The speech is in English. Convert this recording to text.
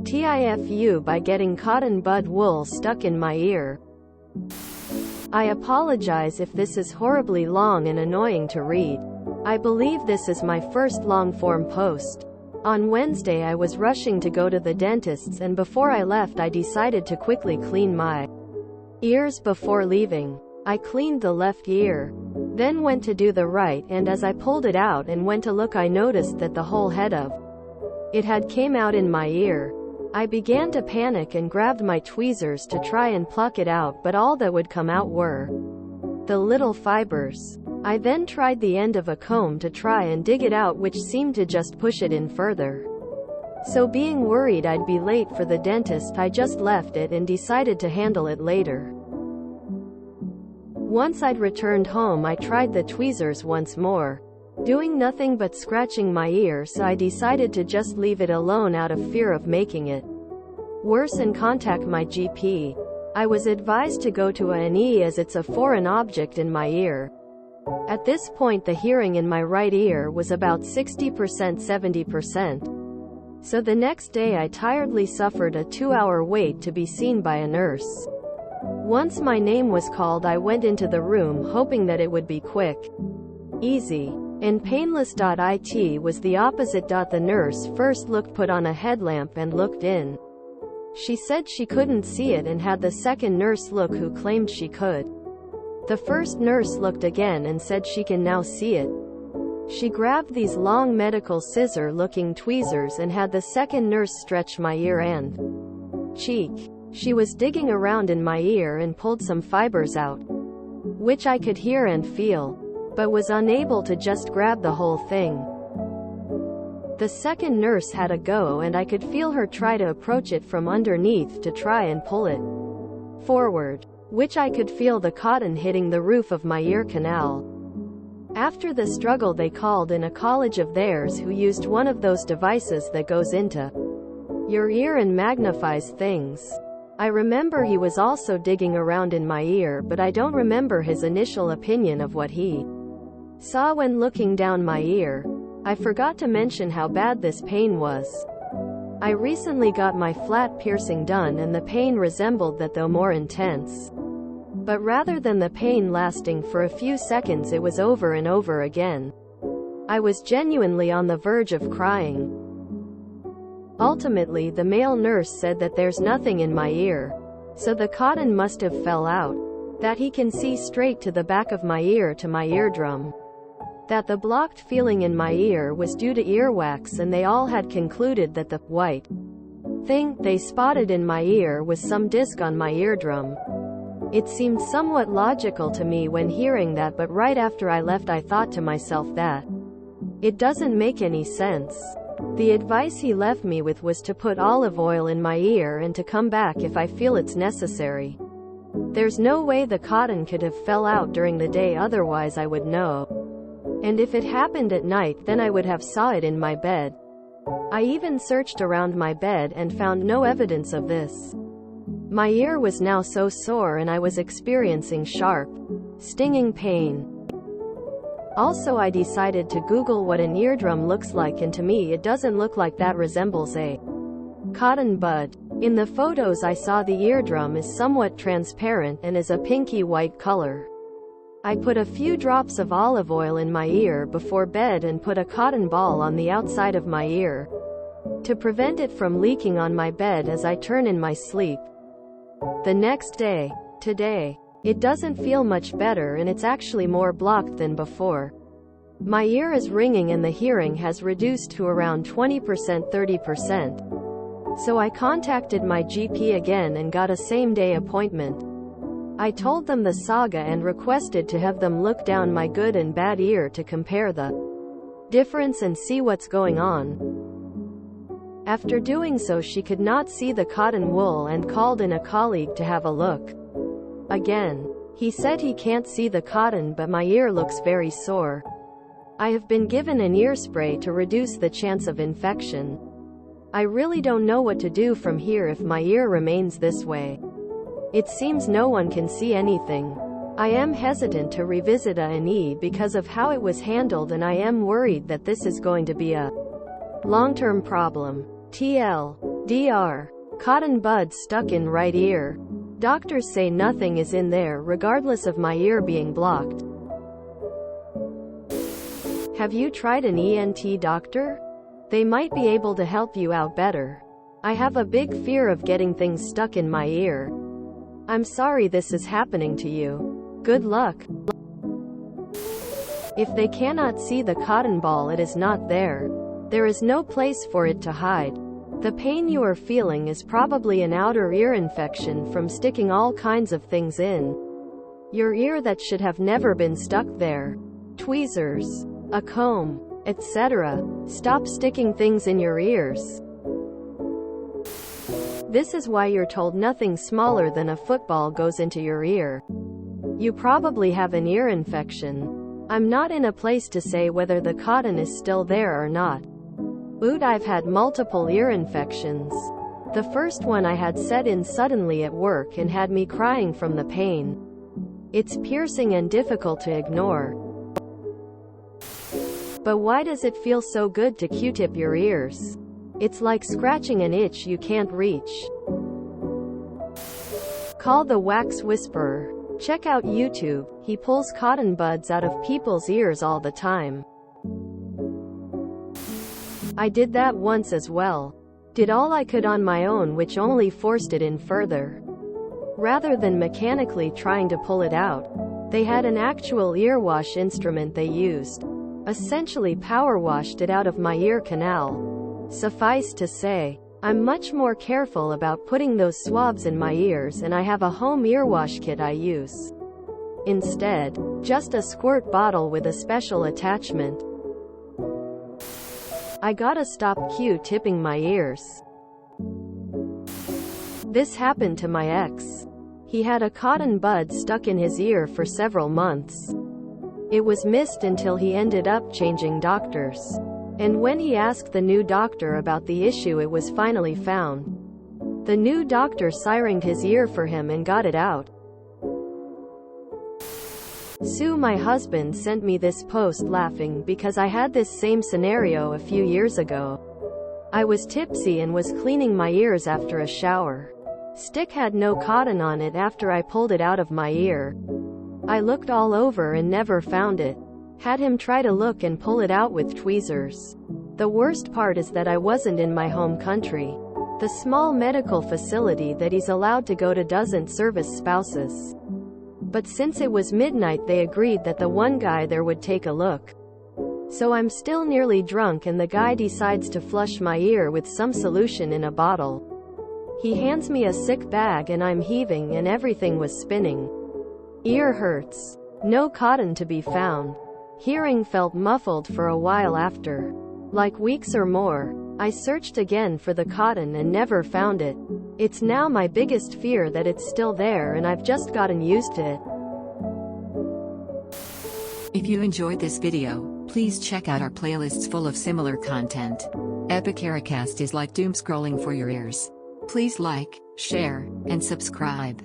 TIFU by getting cotton bud wool stuck in my ear. I apologize if this is horribly long and annoying to read. I believe this is my first long-form post. On Wednesday I was rushing to go to the dentist's, and before I left I decided to quickly clean my ears before leaving. I cleaned the left ear, then went to do the right, and as I pulled it out and went to look, I noticed that the whole head of it had came out in my ear. I began to panic and grabbed my tweezers to try and pluck it out, but all that would come out were the little fibers. I then tried the end of a comb to try and dig it out, which seemed to just push it in further. So being worried I'd be late for the dentist, I just left it and decided to handle it later. Once I'd returned home, I tried the tweezers once more, doing nothing but scratching my ear, so I decided to just leave it alone out of fear of making it worse and contact my GP. I was advised to go to A&E as it's a foreign object in my ear. At this point the hearing in my right ear was about 60% 70%. So the next day I tiredly suffered a 2-hour wait to be seen by a nurse. Once my name was called, I went into the room hoping that it would be quick, easy, and painless. It was the opposite. The nurse first put on a headlamp and looked in. She said she couldn't see it and had the second nurse look, who claimed she could. The first nurse looked again and said she can now see it. She grabbed these long medical scissor-looking tweezers and had the second nurse stretch my ear and cheek. She was digging around in my ear and pulled some fibers out, which I could hear and feel, but was unable to just grab the whole thing. The second nurse had a go, and I could feel her try to approach it from underneath to try and pull it forward, which I could feel the cotton hitting the roof of my ear canal. After the struggle, they called in a colleague of theirs who used one of those devices that goes into your ear and magnifies things. I remember he was also digging around in my ear, but I don't remember his initial opinion of what he saw when looking down my ear. I forgot to mention how bad this pain was. I recently got my flat piercing done, and the pain resembled that, though more intense. But rather than the pain lasting for a few seconds, it was over and over again. I was genuinely on the verge of crying. Ultimately, the male nurse said that there's nothing in my ear, so the cotton must have fell out, that he can see straight to the back of my ear to my eardrum, that the blocked feeling in my ear was due to earwax, and they all had concluded that the white thing they spotted in my ear was some disc on my eardrum. It seemed somewhat logical to me when hearing that, but right after I left I thought to myself that it doesn't make any sense. The advice he left me with was to put olive oil in my ear and to come back if I feel it's necessary. There's no way the cotton could have fell out during the day, otherwise I would know. And if it happened at night, then I would have saw it in my bed. I even searched around my bed and found no evidence of this. My ear was now so sore and I was experiencing sharp, stinging pain. Also, I decided to Google what an eardrum looks like, and to me it doesn't look like that resembles a cotton bud. In the photos I saw, the eardrum is somewhat transparent and is a pinky white color. I put a few drops of olive oil in my ear before bed and put a cotton ball on the outside of my ear to prevent it from leaking on my bed as I turn in my sleep. The next day, today, it doesn't feel much better, and it's actually more blocked than before. My ear is ringing and the hearing has reduced to around 20% 30%. So I contacted my GP again and got a same-day appointment. I told them the saga and requested to have them look down my good and bad ear to compare the difference and see what's going on. After doing so, she could not see the cotton wool and called in a colleague to have a look again. He said he can't see the cotton, but my ear looks very sore. I have been given an ear spray to reduce the chance of infection. I really don't know what to do from here if my ear remains this way. It seems no one can see anything. I am hesitant to revisit A&E because of how it was handled, and I am worried that this is going to be a long-term problem. TL. Dr. Cotton buds stuck in right ear. Doctors say nothing is in there regardless of my ear being blocked. Have you tried an ENT doctor? They might be able to help you out better. I have a big fear of getting things stuck in my ear. I'm sorry this is happening to you. Good luck. If they cannot see the cotton ball, it is not there. There is no place for it to hide. The pain you are feeling is probably an outer ear infection from sticking all kinds of things in your ear that should have never been stuck there. Tweezers, a comb, etc. Stop sticking things in your ears. This is why you're told nothing smaller than a football goes into your ear. You probably have an ear infection. I'm not in a place to say whether the cotton is still there or not. I've had multiple ear infections. The first one I had set in suddenly at work and had me crying from the pain. It's piercing and difficult to ignore. But why does it feel so good to Q-tip your ears? It's like scratching an itch you can't reach. Call the Wax Whisperer. Check out YouTube. He pulls cotton buds out of people's ears all the time. I did that once as well. Did all I could on my own, which only forced it in further. Rather than mechanically trying to pull it out, they had an actual ear wash instrument they used. Essentially power washed it out of my ear canal. Suffice to say, I'm much more careful about putting those swabs in my ears, and I have a home ear wash kit I use. Instead, just a squirt bottle with a special attachment. I gotta stop Q-tipping my ears. This happened to my ex. He had a cotton bud stuck in his ear for several months. It was missed until he ended up changing doctors. And when he asked the new doctor about the issue, it was finally found. The new doctor syringed his ear for him and got it out. Sue, my husband, sent me this post laughing because I had this same scenario a few years ago. I was tipsy and was cleaning my ears after a shower. Stick had no cotton on it after I pulled it out of my ear. I looked all over and never found it. Had him try to look and pull it out with tweezers. The worst part is that I wasn't in my home country. The small medical facility that he's allowed to go to doesn't service spouses. But since it was midnight, they agreed that the one guy there would take a look. So I'm still nearly drunk and the guy decides to flush my ear with some solution in a bottle. He hands me a sick bag and I'm heaving and everything was spinning. Ear hurts. No cotton to be found. Hearing felt muffled for a while after. Like weeks or more. I searched again for the cotton and never found it. It's now my biggest fear that it's still there, and I've just gotten used to it. If you enjoyed this video, please check out our playlists full of similar content. Epicaricast is like doom scrolling for your ears. Please like, share, and subscribe.